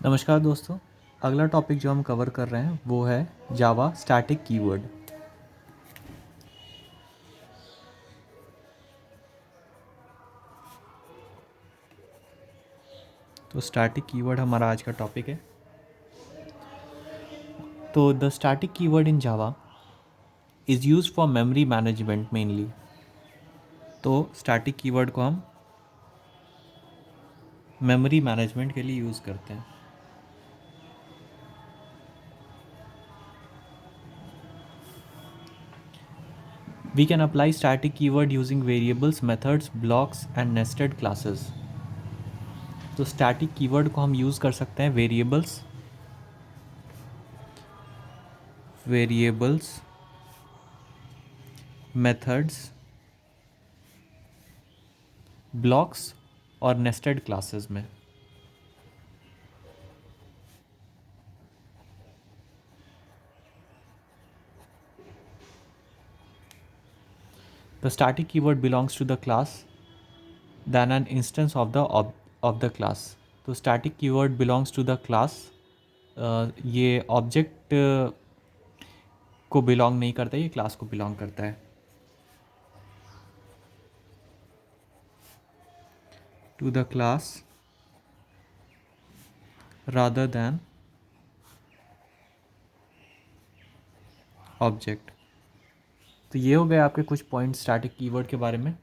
नमस्कार दोस्तों। अगला टॉपिक जो हम कवर कर रहे हैं वो है जावा स्टैटिक कीवर्ड। तो स्टैटिक कीवर्ड हमारा आज का टॉपिक है। तो the static keyword in Java is use for memory management mainly. तो स्टैटिक कीवर्ड को हम मेमोरी मैनेजमेंट के लिए यूज़ करते हैं। We can apply static keyword using variables, methods, blocks and nested classes. तो स्टैटिक कीवर्ड को हम यूज़ कर सकते हैं वेरिएबल्स, मेथड्स, ब्लॉक्स और नेस्टेड क्लासेस में। The static keyword belongs to the class than an instance of the class. तो static keyword belongs to the class, ये ऑब्जेक्ट को बिलोंग नहीं करता, ये क्लास को बिलोंग करता है। To the class rather than object. तो ये हो गए आपके कुछ पॉइंट स्टैटिक कीवर्ड के बारे में।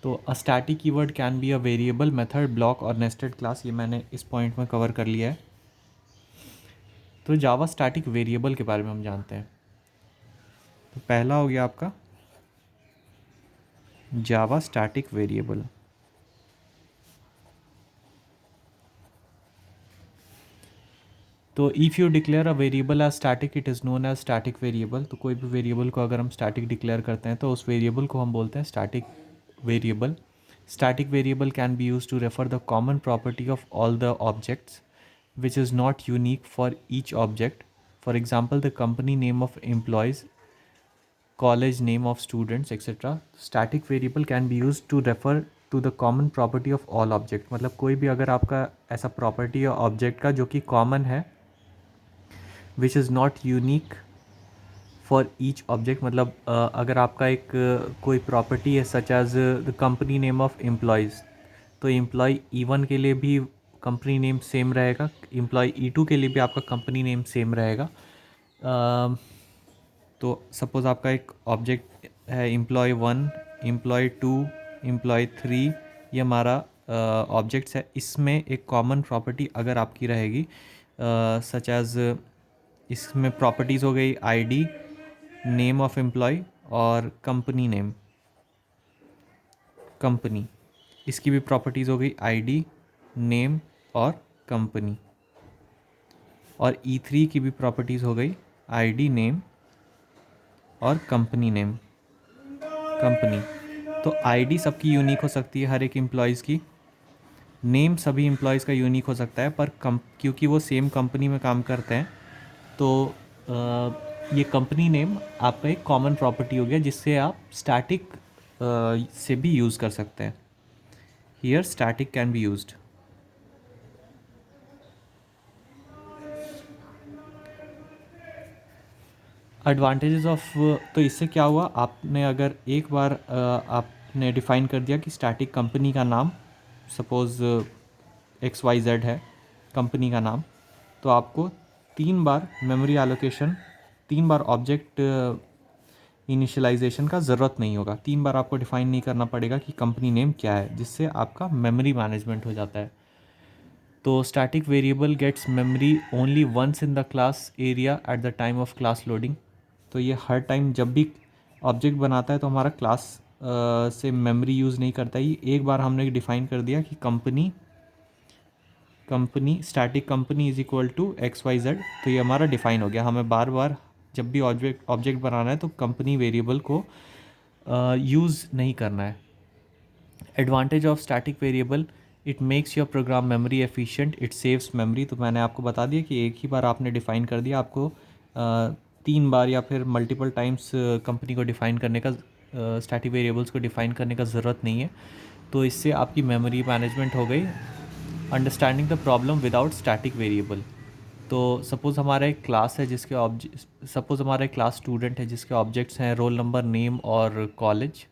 तो a static keyword can be a variable, method, block और नेस्टेड क्लास। ये मैंने इस पॉइंट में कवर कर लिया है। तो जावा स्टैटिक वेरिएबल के बारे में हम जानते हैं। तो पहला हो गया आपका जावा स्टैटिक वेरिएबल। तो if you declare a variable as static it is known as static variable. तो कोई भी वेरिएबल को अगर हम स्टैटिक डिक्लेयर करते हैं तो उस वेरिएबल को हम बोलते हैं static variable. Static variable can be use to refer the common property of all the objects which is not unique for each object. For example the company name of employees, college name of students, etc. Static variable can be used to refer to the common property of all object। मतलब कोई भी अगर आपका ऐसा property है object का जो कि कॉमन है, which is not unique for each object. मतलब अगर आपका एक कोई प्रॉपर्टी है such as the company name of employees, तो एम्प्लॉय E1 के लिए भी कंपनी नेम सेम रहेगा, एम्प्लॉय E2 के लिए भी आपका कंपनी नेम सेम रहेगा। तो सपोज़ आपका एक ऑब्जेक्ट है एम्प्लॉय 1, एम्प्लॉय 2, एम्प्लॉय 3, ये हमारा ऑब्जेक्ट्स है। इसमें एक कॉमन प्रॉपर्टी अगर आपकी रहेगी सच एज, इसमें प्रॉपर्टीज़ हो गई आईडी, नेम ऑफ एम्प्लॉय और कंपनी नेम, कंपनी। इसकी भी प्रॉपर्टीज़ हो गई आईडी, नेम और कंपनी। और E3 की भी प्रॉपर्टीज़ हो गई आईडी, नेम और कंपनी नेम, कंपनी। तो आईडी सबकी यूनिक हो सकती है, हर एक एम्प्लॉयज़ की। नेम सभी एम्प्लॉयज़ का यूनिक हो सकता है, पर क्योंकि वो सेम कंपनी में काम करते हैं तो ये कंपनी नेम आपका एक कॉमन प्रॉपर्टी हो गया जिससे आप स्टैटिक से भी यूज़ कर सकते हैं। Here static can be used. Advantages of, तो इससे क्या हुआ, आपने अगर एक बार आपने डिफ़ाइन कर दिया कि स्टैटिक कंपनी का नाम सपोज़ XYZ है कंपनी का नाम, तो आपको 3 बार मेमोरी एलोकेशन, 3 बार ऑब्जेक्ट इनिशियलाइजेशन का ज़रूरत नहीं होगा। 3 बार आपको डिफ़ाइन नहीं करना पड़ेगा कि कंपनी नेम क्या है, जिससे आपका मेमोरी मैनेजमेंट हो जाता है। तो static variable gets memory only once in the class area at the time of class loading. तो ये हर टाइम जब भी ऑब्जेक्ट बनाता है तो हमारा क्लास से मेमोरी यूज़ नहीं करता। ये एक बार हमने डिफ़ाइन कर दिया कि company static company is equal to XYZ, तो ये हमारा डिफ़ाइन हो गया। हमें बार बार जब भी ऑब्जेक्ट बनाना है तो कंपनी वेरिएबल को यूज़ नहीं करना है। Advantage of static variable, it makes your program memory efficient, it saves memory. तो मैंने आपको बता दिया कि एक ही बार आपने डिफ़ाइन कर दिया, आपको 3 बार या फिर मल्टीपल टाइम्स कंपनी को डिफ़ाइन करने का, स्टैटिक वेरिएबल्स को डिफ़ाइन करने का ज़रूरत नहीं है। तो इससे आपकी मेमोरी मैनेजमेंट हो गई understanding the problem without static variable. तो सपोज़ हमारा एक क्लास है जिसके सपोज़ हमारा एक क्लास स्टूडेंट है जिसके ऑब्जेक्ट्स हैं रोल नंबर, नेम और कॉलेज।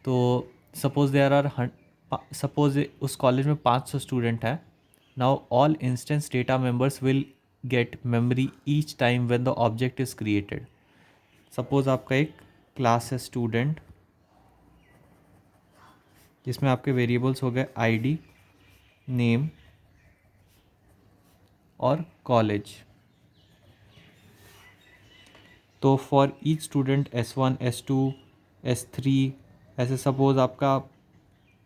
तो सपोज़ देयर आर सपोज़ उस कॉलेज में 500 स्टूडेंट हैं। Now all instance data members will get memory each time when the object is created. Suppose आपका एक क्लास है स्टूडेंट जिसमें आपके वेरिएबल्स हो गए आईडी, नेम और कॉलेज। तो for each student S1, S2, S3, ऐसे सपोज़ आपका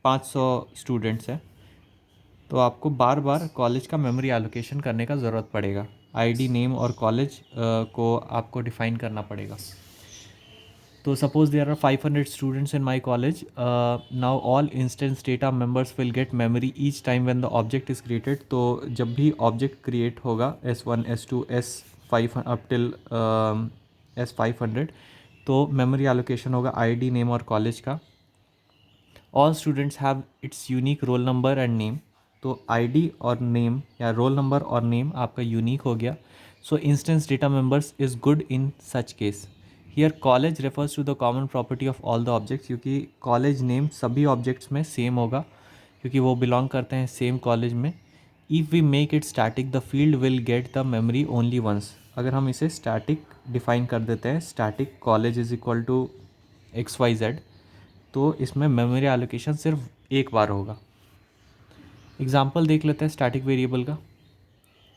500 स्टूडेंट्स हैं, तो आपको बार बार कॉलेज का मेमोरी एलोकेशन करने का ज़रूरत पड़ेगा। आईडी, नेम और कॉलेज को आपको डिफ़ाइन करना पड़ेगा। तो suppose there are 500 students in my college, now all instance data members will get memory each time when the object is created. तो जब भी ऑब्जेक्ट क्रिएट होगा S1, S2, S5 up till S500, तो memory allocation होगा ID, name और college का। All students have its unique roll number and name. तो ID और नेम या रोल नंबर और नेम आपका यूनिक हो गया। So instance data members is good in such case. Here college refers to the common property of all the objects, क्योंकि college name सभी objects में सेम होगा क्योंकि वो बिलोंग करते हैं सेम कॉलेज में। If we make it static the field will get the memory only once. अगर हम इसे स्टैटिक डिफाइन कर देते हैं, static college is equal to XYZ, तो इसमें मेमोरी एलोकेशन सिर्फ एक बार होगा। एग्जाम्पल देख लेते हैं स्टैटिक वेरिएबल का।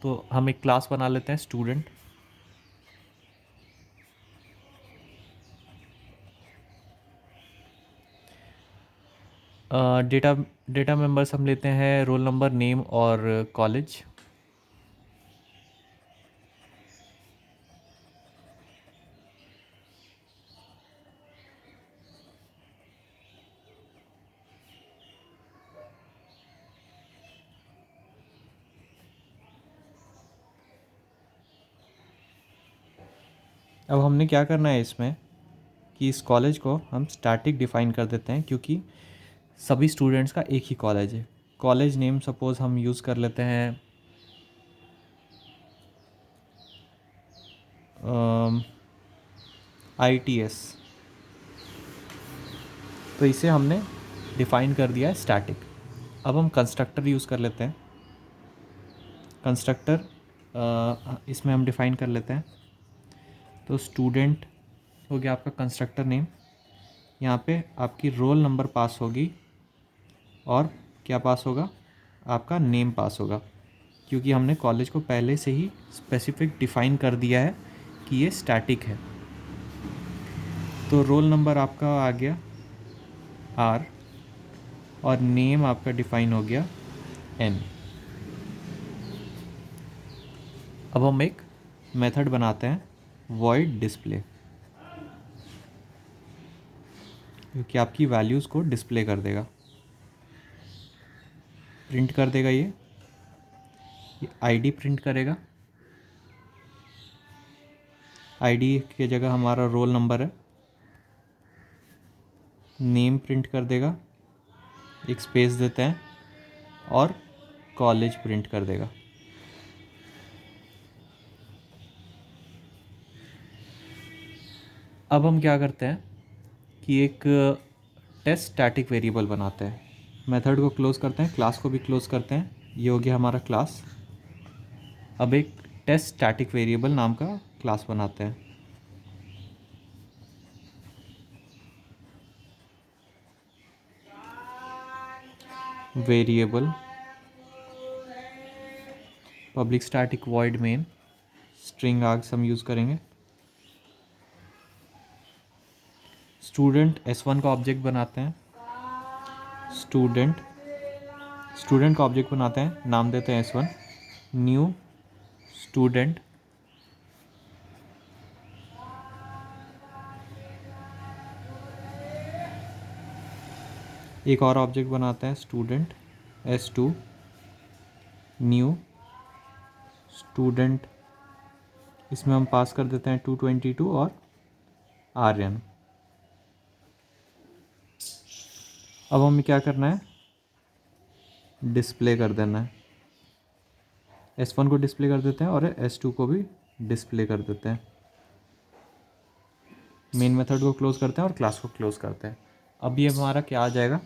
तो हम एक क्लास बना लेते हैं स्टूडेंट। डेटा डेटा मेंबर्स हम लेते हैं रोल नंबर, नेम और कॉलेज। अब हमने क्या करना है इसमें कि इस कॉलेज को हम स्टैटिक डिफ़ाइन कर देते हैं क्योंकि सभी स्टूडेंट्स का एक ही कॉलेज है। कॉलेज नेम सपोज़ हम यूज़ कर लेते हैं ITS। तो इसे हमने डिफ़ाइन कर दिया है स्टैटिक। अब हम कंस्ट्रक्टर यूज़ कर लेते हैं। कंस्ट्रक्टर इसमें हम डिफ़ाइन कर लेते हैं। तो स्टूडेंट हो गया आपका कंस्ट्रक्टर नेम। यहाँ पे आपकी रोल नंबर पास होगी और क्या पास होगा, आपका नेम पास होगा, क्योंकि हमने कॉलेज को पहले से ही स्पेसिफिक डिफ़ाइन कर दिया है कि ये स्टैटिक है। तो रोल नंबर आपका आ गया R और नेम आपका डिफ़ाइन हो गया N। अब हम एक मेथड बनाते हैं वॉइड डिस्प्ले, क्योंकि आपकी वैल्यूज़ को डिस्प्ले कर देगा, प्रिंट कर देगा। ये आईडी प्रिंट करेगा। आईडी की जगह हमारा रोल नंबर है। नेम प्रिंट कर देगा, एक स्पेस देते हैं, और कॉलेज प्रिंट कर देगा। अब हम क्या करते हैं कि एक टेस्ट स्टैटिक वेरिएबल बनाते हैं। मेथड को क्लोज़ करते हैं, क्लास को भी क्लोज़ करते हैं। ये हो गया हमारा क्लास। अब एक टेस्ट स्टैटिक वेरिएबल नाम का क्लास बनाते हैं। Variable public static void main string args हम यूज़ करेंगे। स्टूडेंट S1 का ऑब्जेक्ट बनाते हैं। स्टूडेंट का ऑब्जेक्ट बनाते हैं, नाम देते हैं S1। न्यू स्टूडेंट, एक और ऑब्जेक्ट बनाते हैं स्टूडेंट S2। न्यू स्टूडेंट, इसमें हम पास कर देते हैं 222 और आर्यन। अब हमें क्या करना है डिस्प्ले कर देना है। S1 को डिस्प्ले कर देते हैं और S2 को भी डिस्प्ले कर देते हैं। मेन मेथड को क्लोज करते हैं और क्लास को क्लोज करते हैं। अब ये हमारा क्या आ जाएगा,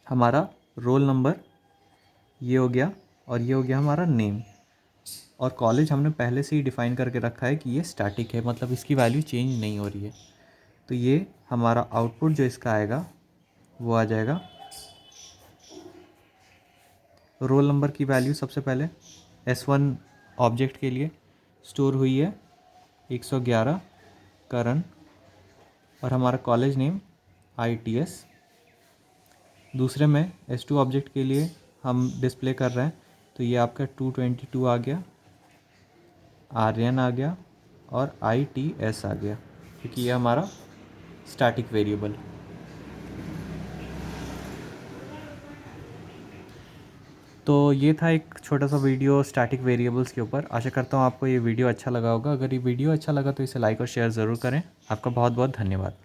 हमारा रोल नंबर ये हो गया और ये हो गया हमारा नेम। और कॉलेज हमने पहले से ही डिफ़ाइन करके रखा है कि ये स्टैटिक है, मतलब इसकी वैल्यू चेंज नहीं हो रही है। तो ये हमारा आउटपुट जो इसका आएगा वो आ जाएगा, रोल नंबर की वैल्यू सबसे पहले S1 ऑब्जेक्ट के लिए स्टोर हुई है 111 करण, और हमारा कॉलेज नेम ITS। दूसरे में S2 ऑब्जेक्ट के लिए हम डिस्प्ले कर रहे हैं, तो ये आपका 222 आ गया, आर्यन आ गया और ITS आ गया, क्योंकि ये हमारा स्टैटिक वेरिएबल। तो ये था एक छोटा सा वीडियो स्टैटिक वेरिएबल्स के ऊपर। आशा करता हूँ आपको ये वीडियो अच्छा लगा होगा। अगर ये वीडियो अच्छा लगा तो इसे लाइक और शेयर ज़रूर करें। आपका बहुत बहुत धन्यवाद।